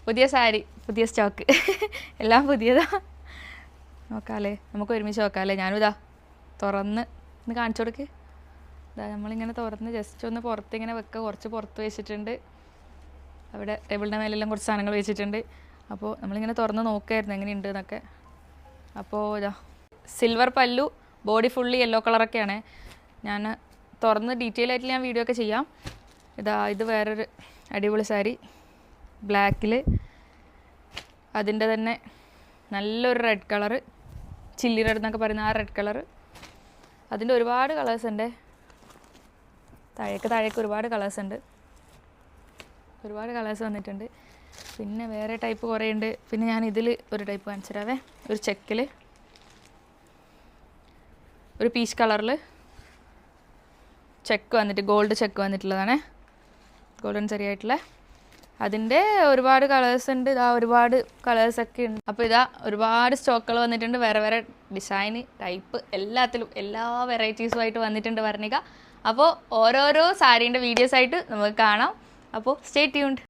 പുതിയ സാരി, പുതിയ സ്റ്റോക്ക് എല്ലാം പുതിയതാ. നോക്കാമല്ലേ, നമുക്ക് ഒരുമിച്ച് നോക്കാമല്ലേ. ഞാനും ഇതാ തുറന്ന് ഒന്ന് കാണിച്ചു കൊടുക്ക്. ഇതാ നമ്മളിങ്ങനെ തുറന്ന് ജസ്റ്റ് ഒന്ന് പുറത്തിങ്ങനെ വെക്കുക. കുറച്ച് പുറത്ത് വെച്ചിട്ടുണ്ട്. അവിടെ ടേബിളിൻ്റെ മേലെല്ലാം കുറച്ച് സാധനങ്ങൾ വെച്ചിട്ടുണ്ട്. അപ്പോൾ നമ്മളിങ്ങനെ തുറന്ന് നോക്കുമായിരുന്നു എങ്ങനെയുണ്ട് എന്നൊക്കെ. അപ്പോൾ ഇതാ സിൽവർ പല്ലു, ബോഡി ഫുള്ളി യെല്ലോ കളറൊക്കെയാണ്. ഞാൻ തുറന്ന് ഡീറ്റെയിൽ ആയിട്ട് ഞാൻ വീഡിയോ ഒക്കെ ചെയ്യാം. ഇതാ ഇത് വേറൊരു അടിപൊളി സാരി, ബ്ലാക്കിൽ അതിൻ്റെ തന്നെ നല്ലൊരു റെഡ് കളറ്, ചില്ലി റെഡ് എന്നൊക്കെ പറയുന്ന ആ റെഡ് കളറ്. അതിൻ്റെ ഒരുപാട് കളേഴ്സ് ഉണ്ട്. താഴേക്ക് ഒരുപാട് കളേഴ്സ് ഉണ്ട്. ഒരുപാട് കളേഴ്സ് വന്നിട്ടുണ്ട്. പിന്നെ വേറെ ടൈപ്പ് കുറേ ഉണ്ട്. പിന്നെ ഞാൻ ഇതിൽ ഒരു ടൈപ്പ് കാണിച്ചു തരാവേ. ഒരു ചെക്കിൽ ഒരു പീച്ച് കളറിൽ ചെക്ക് വന്നിട്ട് ഗോൾഡ് ചെക്ക് വന്നിട്ടുള്ളതാണ്. ഗോൾഡൻ ചെറിയായിട്ടുള്ള അതിൻ്റെ ഒരുപാട് കളേഴ്സ് ഉണ്ട്. ഇതാ ഒരുപാട് കളേഴ്സൊക്കെ ഉണ്ട്. അപ്പോൾ ഇതാ ഒരുപാട് സ്റ്റോക്കുകൾ വന്നിട്ടുണ്ട്. വേറെ വേറെ ഡിസൈന് ടൈപ്പ് എല്ലാത്തിലും എല്ലാ വെറൈറ്റീസുമായിട്ട് വന്നിട്ടുണ്ട് വർണ്ണിക. അപ്പോൾ ഓരോരോ സാരീൻ്റെ വീഡിയോസായിട്ട് നമുക്ക് കാണാം. അപ്പോൾ സ്റ്റേ ട്യൂൺഡ്.